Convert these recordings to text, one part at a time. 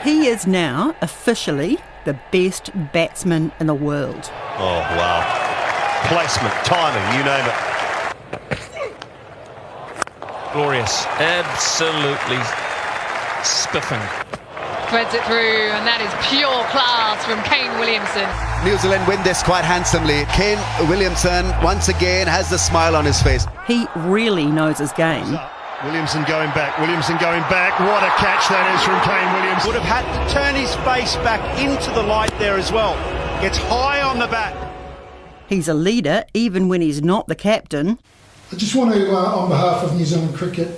He is now officially the best batsman in the world. Oh, wow. Placement, timing, you name it. Glorious. Absolutely spiffing. Threads it through, and that is pure class from Kane Williamson. New Zealand win this quite handsomely. Kane Williamson once again has the smile on his face. He really knows his game. Williamson going back. What a catch that is from Kane Williamson. Would have had to turn his face back into the light there as well. Gets high on the bat. He's a leader even when he's not the captain. I just want to, on behalf of New Zealand cricket,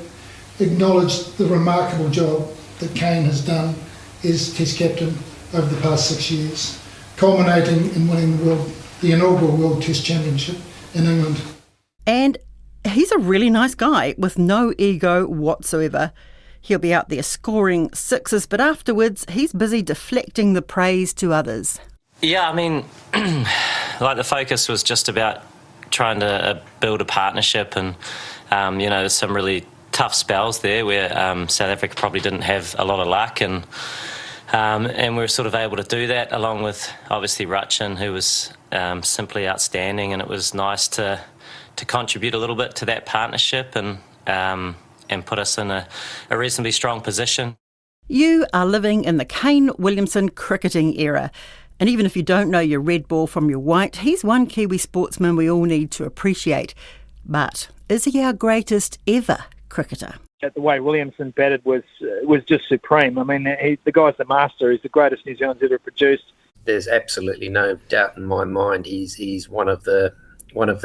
acknowledge the remarkable job that Kane has done as Test captain over the past 6 years, culminating in winning the inaugural World Test Championship in England. And he's a really nice guy with no ego whatsoever. He'll be out there scoring sixes, but afterwards he's busy deflecting the praise to others. Yeah, I mean, like the focus was just about trying to build a partnership, and there's some really tough spells there where South Africa probably didn't have a lot of luck, and we were sort of able to do that along with obviously Rachin, who was simply outstanding, and it was nice to contribute a little bit to that partnership and put us in a reasonably strong position. You are living in the Kane Williamson cricketing era. And even if you don't know your red ball from your white, he's one Kiwi sportsman we all need to appreciate. But is he our greatest ever cricketer? The way Williamson batted was just supreme. I mean, the guy's the master. He's the greatest New Zealand's ever produced. There's absolutely no doubt in my mind he's one of the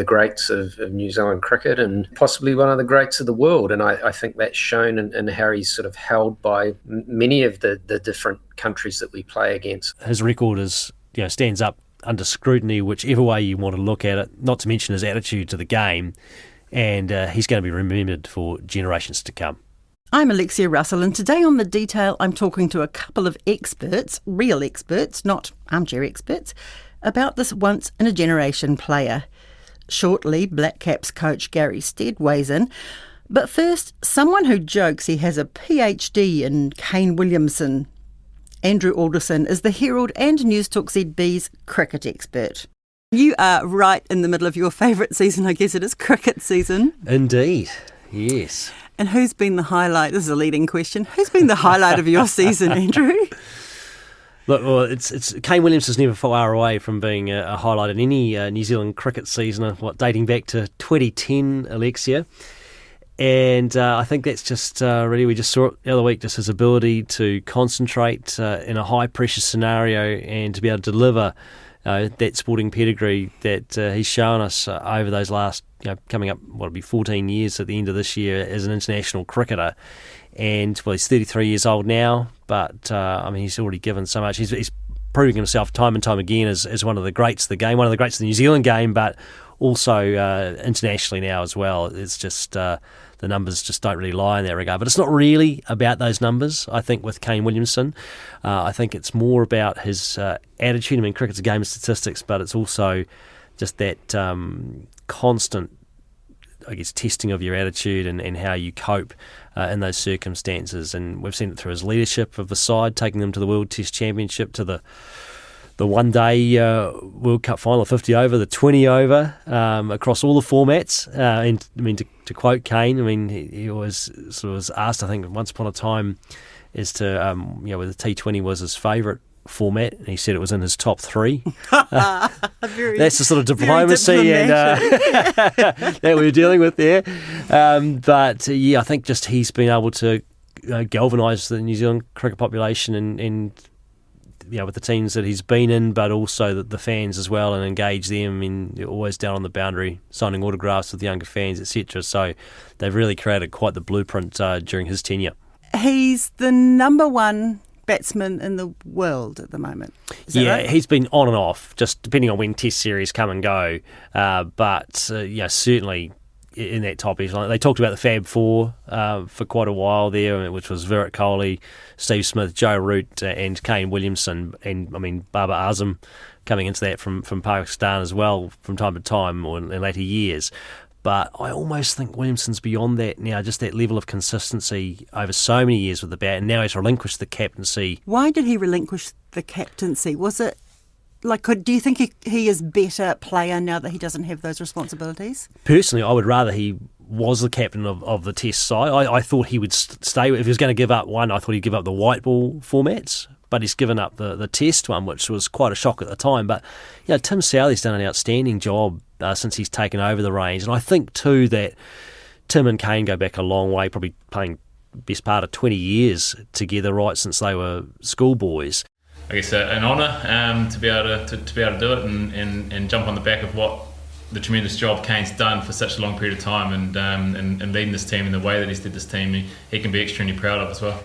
greats of New Zealand cricket, and possibly one of the greats of the world. And I think that's shown in how he's sort of held by many of the different countries that we play against. His record stands up under scrutiny, whichever way you want to look at it, not to mention his attitude to the game, and he's going to be remembered for generations to come. I'm Alexia Russell, and today on The Detail I'm talking to a couple of experts, real experts, not armchair experts, about this once-in-a-generation player. Shortly, Black Caps coach Gary Stead weighs in. But first, someone who jokes he has a PhD in Kane Williamson. Andrew Alderson is the Herald and Newstalk ZB's cricket expert. You are right in the middle of your favourite season, I guess it is, cricket season. Indeed, yes. And who's been the highlight? This is a leading question. Who's been the highlight of your season, Andrew? Look, well, it's Kane Williamson's never far away from being a highlight in any New Zealand cricket season, dating back to 2010, Alexia. And I think that's just really, we just saw it the other week, just his ability to concentrate in a high-pressure scenario and to be able to deliver that sporting pedigree that he's shown us over those last, coming up, it'll be 14 years at the end of this year as an international cricketer. And, well, he's 33 years old now, but, he's already given so much. He's proving himself time and time again as one of the greats of the game, one of the greats of the New Zealand game, but also internationally now as well. It's just the numbers just don't really lie in that regard. But it's not really about those numbers, I think, with Kane Williamson. I think it's more about his attitude. I mean, cricket's a game of statistics, but it's also just that constant, I guess, testing of your attitude and how you cope in those circumstances. And we've seen it through his leadership of the side, taking them to the World Test Championship, to the one-day World Cup final, 50 over, the 20 over, across all the formats. And I mean, to quote Kane, he always sort of was asked, I think, once upon a time, as to whether T20 was his favourite format, and he said it was in his top three. That's the sort of diplomacy and that we're dealing with there. But I think just he's been able to galvanise the New Zealand cricket population and with the teams that he's been in, but also the fans as well, and engage them. Always down on the boundary, signing autographs with the younger fans, etc. So they've really created quite the blueprint during his tenure. He's the number one batsman in the world at the moment. Is that right? He's been on and off, just depending on when Test series come and go. But certainly in that top echelon. They talked about the Fab Four for quite a while there, which was Virat Kohli, Steve Smith, Joe Root, and Kane Williamson, and Babar Azam coming into that from Pakistan as well from time to time or in later years. But I almost think Williamson's beyond that now, just that level of consistency over so many years with the bat, and now he's relinquished the captaincy. Why did he relinquish the captaincy? Was it do you think he is better player now that he doesn't have those responsibilities? Personally, I would rather he was the captain of the Test side. I thought he would stay. If he was going to give up one, I thought he'd give up the white ball formats. But he's given up the Test one, which was quite a shock at the time. But Tim Southey's done an outstanding job since he's taken over the reins. And I think, too, that Tim and Kane go back a long way, probably playing best part of 20 years together, right since they were schoolboys. I guess an honour to be able to do it and jump on the back of what the tremendous job Kane's done for such a long period of time and leading this team in the way that he's led this team. He can be extremely proud of as well.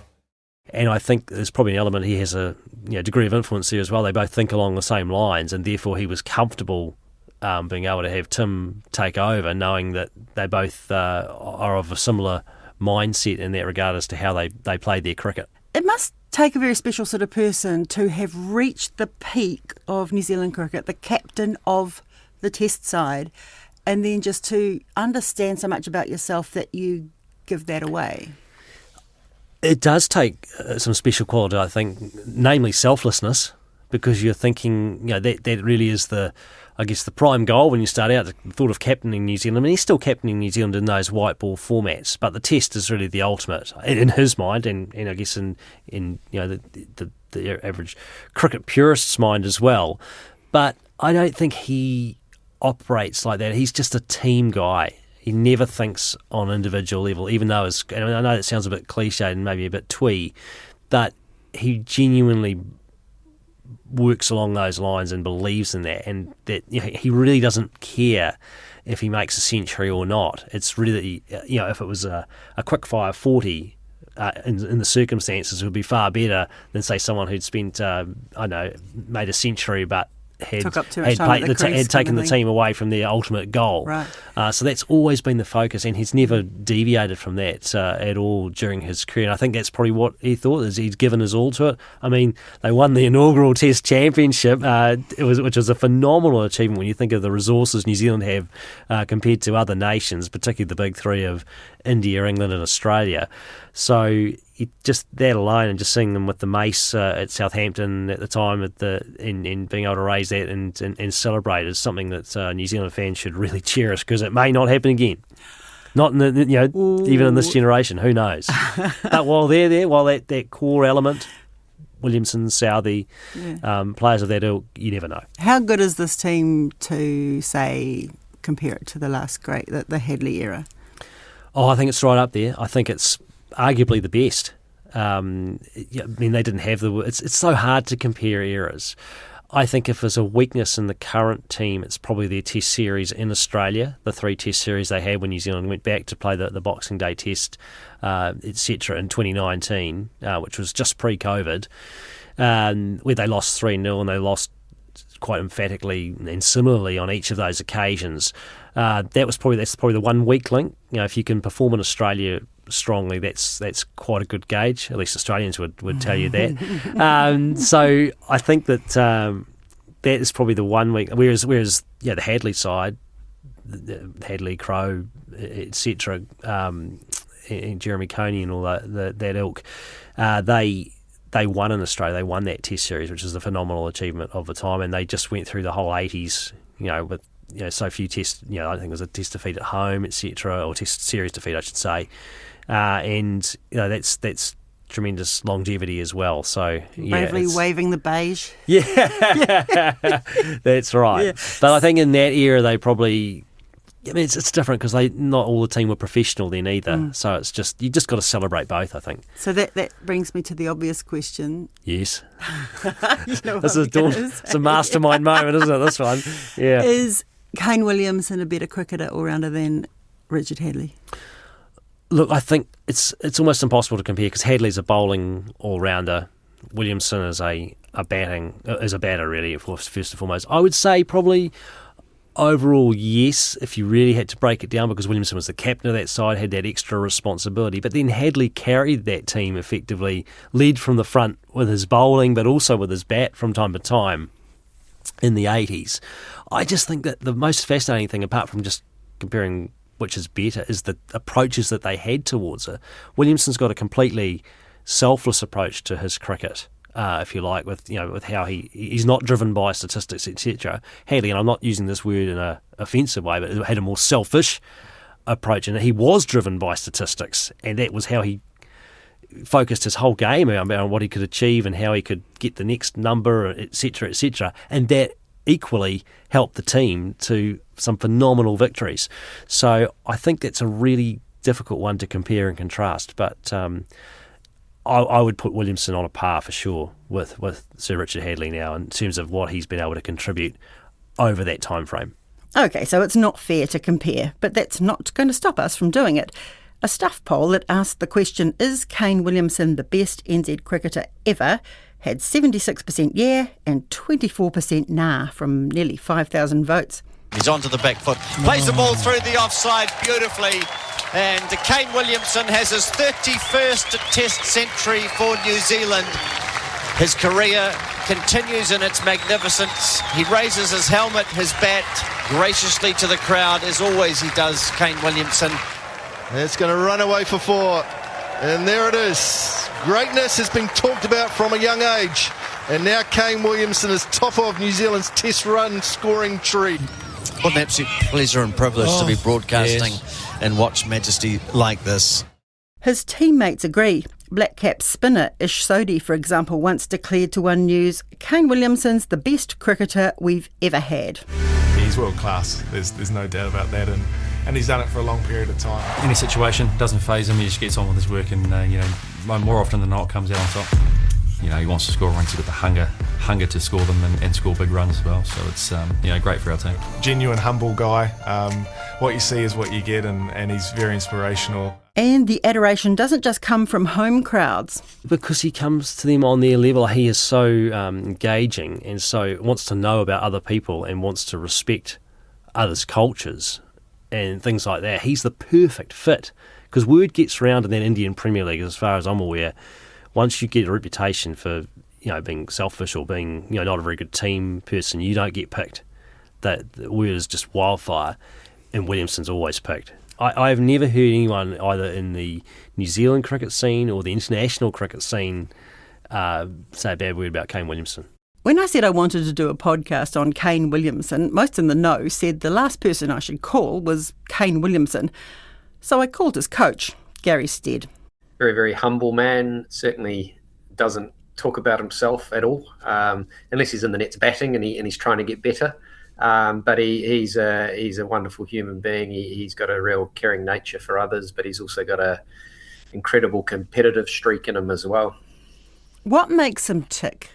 And I think there's probably an element he has a degree of influence there as well. They both think along the same lines, and therefore he was comfortable being able to have Tim take over, knowing that they both are of a similar mindset in that regard as to how they played their cricket. It must take a very special sort of person to have reached the peak of New Zealand cricket, the captain of the Test side, and then just to understand so much about yourself that you give that away. It does take some special quality, I think, namely selflessness, because you're thinking, that really is the prime goal when you start out, the thought of captaining New Zealand. I mean, he's still captaining New Zealand in those white ball formats, but the Test is really the ultimate in his mind, and I guess in the average cricket purist's mind as well. But I don't think he operates like that. He's just a team guy. He never thinks on individual level, even though and I know that sounds a bit cliched and maybe a bit twee, but he genuinely works along those lines and believes in that, and that he really doesn't care if he makes a century or not. It's really, if it was a quick fire 40 in the circumstances, it would be far better than, say, someone who'd spent, made a century but had taken the team away from their ultimate goal. Right. So that's always been the focus, and he's never deviated from that at all during his career. And I think that's probably what he thought, is he's given his all to it. I mean, they won the inaugural Test Championship, which was a phenomenal achievement when you think of the resources New Zealand have compared to other nations, particularly the big three of India, England and Australia. So just that alone, and just seeing them with the mace at Southampton at the time, and being able to raise that and celebrate is something that New Zealand fans should really cherish, because it may not happen again. Not in even in this generation. Who knows? But while they're there, while that core element, Williamson, Southey, players of that ilk, you never know. How good is this team to, say, compare it to the last great, the Hadley era? Oh, I think it's right up there. I think it's arguably the best. I mean, they didn't have it's so hard to compare eras. I think if there's a weakness in the current team, it's probably their Test series in Australia, the 3 Test series they had when New Zealand went back to play the Boxing Day Test, etc. in 2019, which was just pre-COVID, where they lost 3-0 and they lost quite emphatically and similarly on each of those occasions. That's probably the one weak link. If you can perform in Australia strongly, that's quite a good gauge. At least Australians would tell you that. So I think that that is probably the one weak. Whereas the Hadley side, the Hadley, Crowe, etc., and Jeremy Coney and all that ilk, they won in Australia. They won that Test series, which is a phenomenal achievement of the time, and they just went through the whole 80s, with so few tests. I think there was a Test defeat at home, etc., or Test series defeat, I should say, and that's tremendous longevity as well. So bravely waving the beige. Yeah, that's right. Yeah. But I think in that era they probably. I mean, it's different because not all the team were professional then either. So it's just you just got to celebrate both, I think. So that brings me to the obvious question. Yes. This is it's a mastermind moment, isn't it? This one. Yeah. Is Kane Williamson a better cricketer all-rounder than Richard Hadley? Look, I think it's almost impossible to compare because Hadley's a bowling all-rounder. Williamson is a batter really, first and foremost. I would say probably. Overall, yes, if you really had to break it down, because Williamson was the captain of that side, had that extra responsibility. But then Hadley carried that team effectively, led from the front with his bowling, but also with his bat from time to time in the 80s. I just think that the most fascinating thing, apart from just comparing which is better, is the approaches that they had towards it. Williamson's got a completely selfless approach to his cricket, if you like, with how he's not driven by statistics, etc. Hadley, and I'm not using this word in an offensive way, but had a more selfish approach, and he was driven by statistics, and that was how he focused his whole game on what he could achieve and how he could get the next number, etc., etc., and that equally helped the team to some phenomenal victories. So I think that's a really difficult one to compare and contrast, but I would put Williamson on a par for sure with Sir Richard Hadley now in terms of what he's been able to contribute over that time frame. OK, so it's not fair to compare, but that's not going to stop us from doing it. A Stuff poll that asked the question, is Kane Williamson the best NZ cricketer ever, had 76% yeah and 24% nah from nearly 5,000 votes. He's onto the back foot, plays the ball through the offside beautifully, and Kane Williamson has his 31st Test century for New Zealand. His career continues in its magnificence. He raises his helmet, his bat, graciously to the crowd, as always he does, Kane Williamson. It's going to run away for 4. And there it is. Greatness has been talked about from a young age. And now Kane Williamson is top of New Zealand's Test run scoring tree. What an absolute pleasure and privilege to be broadcasting and watch majesty like this. His teammates agree. Black Caps spinner Ish Sodhi, for example, once declared to One News, Kane Williamson's the best cricketer we've ever had. He's world class. There's no doubt about that. And he's done it for a long period of time. Any situation doesn't faze him. He just gets on with his work, and more often than not comes out on top. He wants to score runs. He's got the hunger to score them and score big runs as well. So it's great for our team. Genuine, humble guy. What you see is what you get, and he's very inspirational. And the adoration doesn't just come from home crowds. Because he comes to them on their level. He is so engaging and so wants to know about other people and wants to respect others' cultures and things like that. He's the perfect fit, because word gets around in that Indian Premier League, as far as I'm aware, once you get a reputation for being selfish or being not a very good team person, you don't get picked. That the word is just wildfire, and Williamson's always picked. I've never heard anyone either in the New Zealand cricket scene or the international cricket scene say a bad word about Kane Williamson. When I said I wanted to do a podcast on Kane Williamson, most in the know said the last person I should call was Kane Williamson. So I called his coach, Gary Stead. Very, very humble man, certainly doesn't talk about himself at all, unless he's in the nets batting and he's trying to get better. But he's a wonderful human being. He's got a real caring nature for others, but he's also got a incredible competitive streak in him as well. What makes him tick?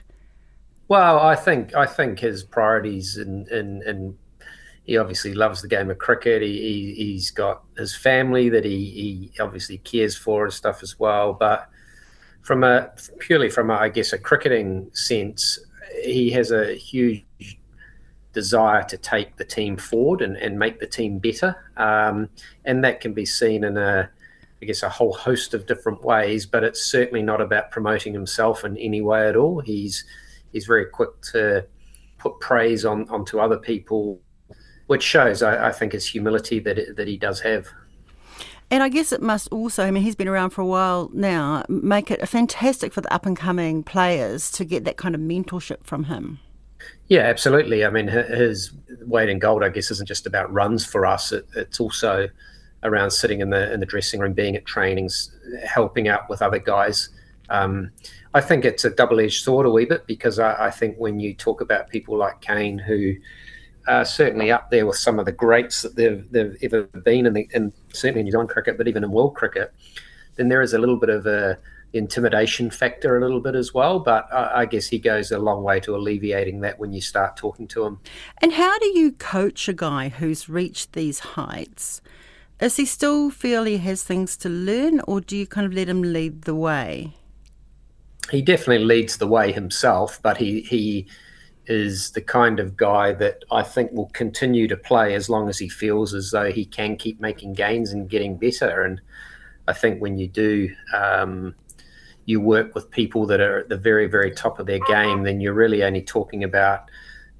Well, I think his priorities, and he obviously loves the game of cricket. He's got his family that he obviously cares for and stuff as well. But purely from a cricketing sense, he has a huge desire to take the team forward and make the team better. And that can be seen in a whole host of different ways, but it's certainly not about promoting himself in any way at all. He's very quick to put praise onto other people, which shows, I think, his humility that he does have. And I guess it must also, he's been around for a while now, make it fantastic for the up-and-coming players to get that kind of mentorship from him. Yeah, absolutely. His weight in gold, I guess, isn't just about runs for us. It's also around sitting in the dressing room, being at trainings, helping out with other guys. I think it's a double-edged sword a wee bit, because I think when you talk about people like Kane, who are certainly up there with some of the greats that they've ever been in certainly in New Zealand cricket, but even in world cricket, then there is a little bit of a intimidation factor a little bit as well. But I guess he goes a long way to alleviating that when you start talking to him. And how do you coach a guy who's reached these heights? Does he still feel he has things to learn, or do you kind of let him lead the way? He definitely leads the way himself, but he is the kind of guy that I think will continue to play as long as he feels as though he can keep making gains and getting better. And I think when you do, you work with people that are at the very, very top of their game, then you're really only talking about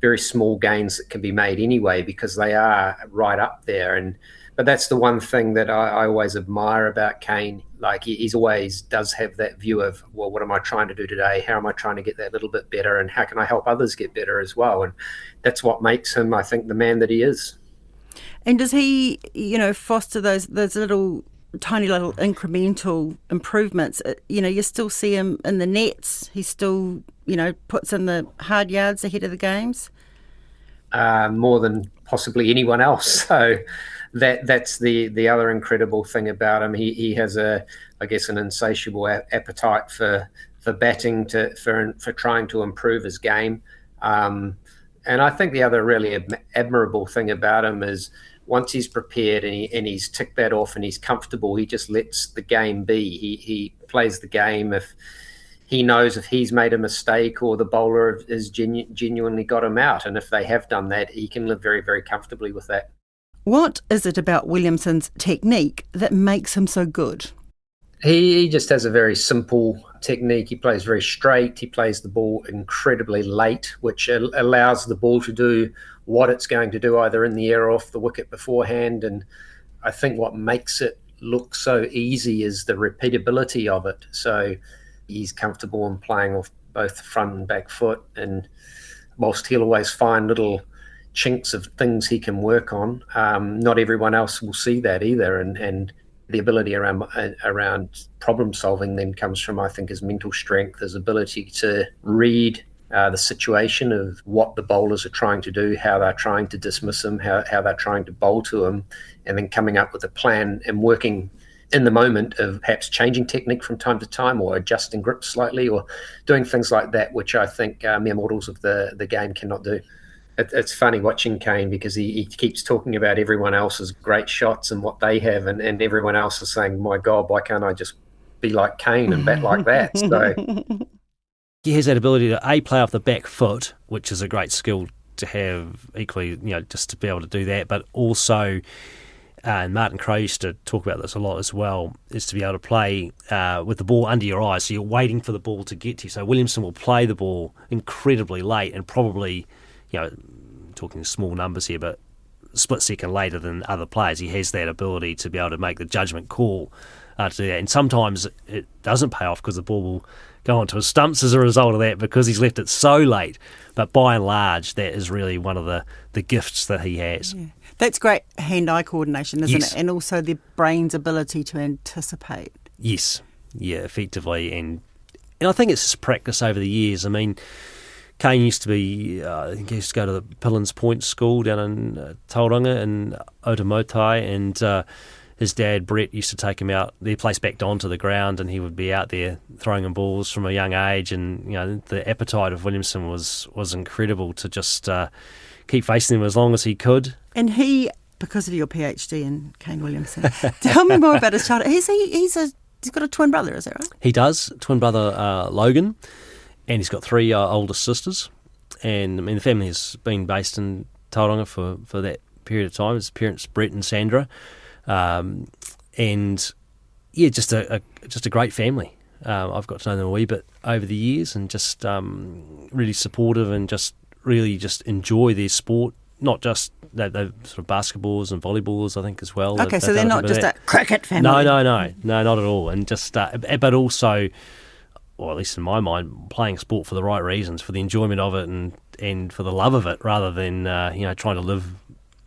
very small gains that can be made anyway, because they are right up there. And But that's the one thing that I always admire about Kane. Like he's always does have that view of, well, what am I trying to do today? How am I trying to get that little bit better? And how can I help others get better as well? And that's what makes him, I think, the man that he is. And does he, foster those little tiny little incremental improvements? You still see him in the nets. He still, puts in the hard yards ahead of the games. More than possibly anyone else. So that's the other incredible thing about him. He has an insatiable appetite for batting, for trying to improve his game. And I think the other really admirable thing about him is once he's prepared and he's ticked that off and he's comfortable, he just lets the game be. He plays the game. If he knows if he's made a mistake or the bowler has genuinely got him out, and if they have done that, he can live very, very comfortably with that. What is it about Williamson's technique that makes him so good? He just has a very simple technique. He plays very straight. He plays the ball incredibly late, which allows the ball to do what it's going to do either in the air or off the wicket beforehand. And I think what makes it look so easy is the repeatability of it. So he's comfortable in playing off both the front and back foot, and whilst he'll always find little chinks of things he can work on, not everyone else will see that either, and the ability around problem solving then comes from, I think, his mental strength, his ability to read the situation of what the bowlers are trying to do, how they're trying to dismiss him, how they're trying to bowl to him, and then coming up with a plan and working in the moment of perhaps changing technique from time to time or adjusting grip slightly or doing things like that, which I think mere mortals of the game cannot do. It's funny watching Kane because he keeps talking about everyone else's great shots and what they have, and everyone else is saying, my God, why can't I just be like Kane and bat like that? So he has that ability to play off the back foot, which is a great skill to have equally, just to be able to do that, but also, and Martin Crowe used to talk about this a lot as well, is to be able to play with the ball under your eyes, so you're waiting for the ball to get to you. So Williamson will play the ball incredibly late and probably, talking small numbers here, but a split second later than other players. He has that ability to be able to make the judgment call to do that. And sometimes it doesn't pay off because the ball will go onto his stumps as a result of that because he's left it so late. But by and large, that is really one of the gifts that he has. Yeah. That's great hand-eye coordination, isn't Yes. it? And also the brain's ability to anticipate. Yes, yeah, effectively. And I think it's just practice over the years. I mean, Kane used to be, I think he used to go to the Pillins Point School down in Tauranga in Otamotai, and his dad, Brett, used to take him out. Their place backed onto the ground, and he would be out there throwing him balls from a young age. And the appetite of Williamson was incredible to just keep facing him as long as he could. And he, because of your PhD in Kane Williamson, tell me more about his childhood. He's got a twin brother, is that right? He does, twin brother Logan, and he's got three older sisters. And I mean, the family has been based in Tauranga for that period of time. His parents, Brett and Sandra, and yeah, just a great family. I've got to know them a wee bit over the years, and just really supportive, and just really just enjoy their sport. Not just they're sort of basketballs and volleyballs, I think, as well. Okay, so they're not just a cricket family. No, not at all. And just, but also, or at least in my mind, playing sport for the right reasons, for the enjoyment of it, and for the love of it, rather than trying to live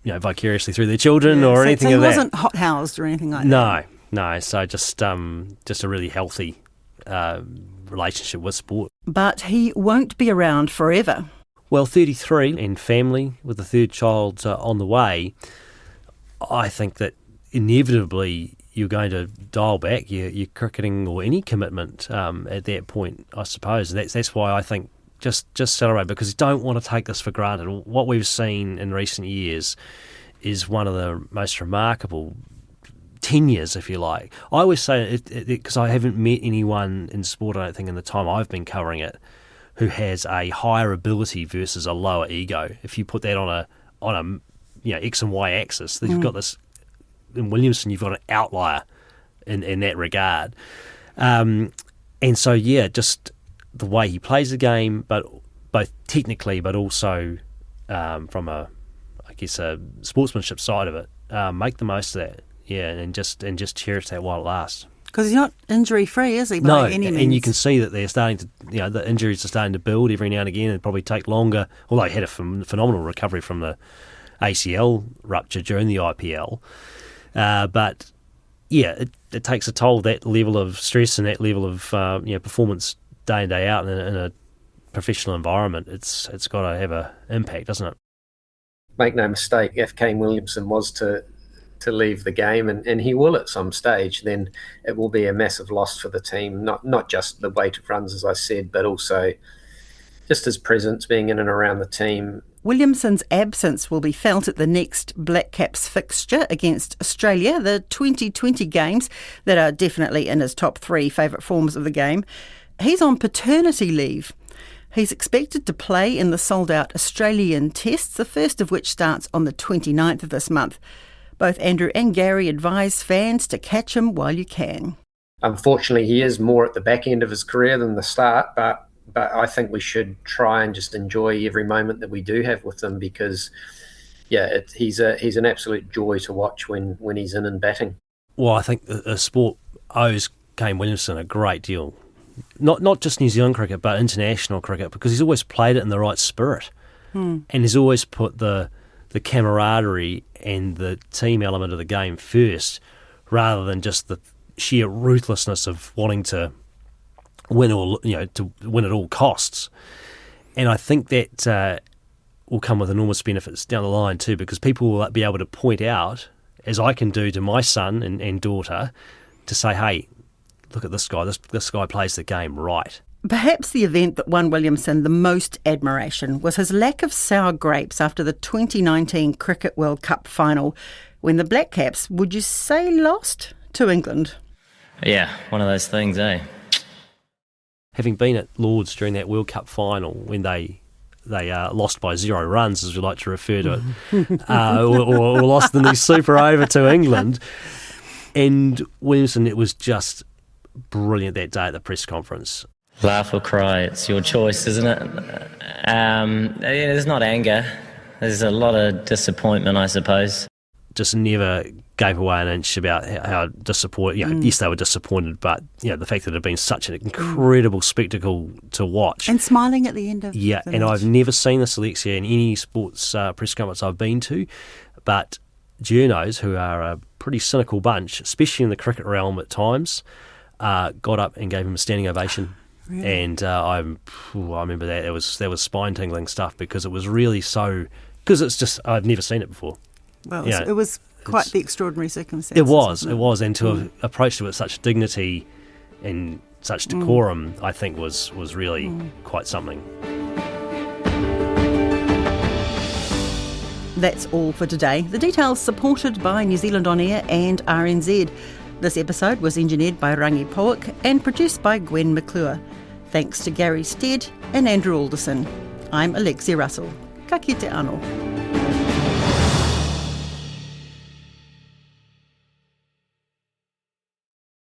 vicariously through their children or anything so of that. he wasn't hot-housed or anything like that. No. So just a really healthy relationship with sport. But he won't be around forever. Well, 33 and family with the third child on the way, I think that inevitably you're going to dial back your cricketing or any commitment at that point, I suppose. That's why I think just celebrate, because you don't want to take this for granted. What we've seen in recent years is one of the most remarkable tenures, if you like. I always say it because I haven't met anyone in sport, I don't think, in the time I've been covering it, who has a higher ability versus a lower ego. If you put that on a X and Y axis, then you've got this. In Williamson, you've got an outlier in that regard. And so, just the way he plays the game, but both technically, but also from a sportsmanship side of it, make the most of that, and just cherish that while it lasts. Because he's not injury-free, is he, by No, any means? and you can see that they're starting to, the injuries are starting to build every now and again and probably take longer, although he had a phenomenal recovery from the ACL rupture during the IPL. But, it takes a toll, that level of stress and that level of performance day in, day out in a professional environment. It's got to have an impact, doesn't it? Make no mistake, if Kane Williamson was to leave the game, and he will at some stage, then it will be a massive loss for the team, not just the weight of runs, as I said, but also just his presence, being in and around the team. Williamson's absence will be felt at the next Black Caps fixture against Australia, the 2020 games that are definitely in his top 3 favourite forms of the game. He's on paternity leave. He's expected to play in the sold-out Australian tests, the first of which starts on the 29th of this month. Both Andrew and Gary advise fans to catch him while you can. Unfortunately, he is more at the back end of his career than the start, but I think we should try and just enjoy every moment that we do have with him, because, he's an absolute joy to watch when he's in and batting. Well, I think the sport owes Kane Williamson a great deal. Not just New Zealand cricket, but international cricket, because he's always played it in the right spirit. And he's always put the camaraderie and the team element of the game first, rather than just the sheer ruthlessness of wanting to win to win at all costs. And I think that will come with enormous benefits down the line too, because people will be able to point out, as I can do to my son and daughter, to say, hey, look at this guy. This guy plays the game right. Perhaps the event that won Williamson the most admiration was his lack of sour grapes after the 2019 Cricket World Cup final, when the Black Caps, would you say, lost to England? Yeah, one of those things, eh? Having been at Lord's during that World Cup final when they lost by 0 runs, as we like to refer to it, or lost in the super over to England, and Williamson, it was just brilliant that day at the press conference. Laugh or cry, it's your choice, isn't it? There's not anger. There's a lot of disappointment, I suppose. Just never gave away an inch about how disappointed. Yes, they were disappointed, but the fact that it had been such an incredible spectacle to watch. And smiling at the end of the and match. I've never seen this, Alexia, in any sports press conference I've been to, but journos, who are a pretty cynical bunch, especially in the cricket realm at times, got up and gave him a standing ovation. Really? And I remember that. That was spine-tingling stuff, because it was really because it's just, I've never seen it before. Well, it was quite the extraordinary circumstance. It was, and to have approached it with such dignity and such decorum, I think was really quite something. That's all for today. The details supported by New Zealand On Air and RNZ. This episode was engineered by Rangi Powick and produced by Gwen McClure. Thanks to Gary Stead and Andrew Alderson. I'm Alexia Russell. Ka kite anō.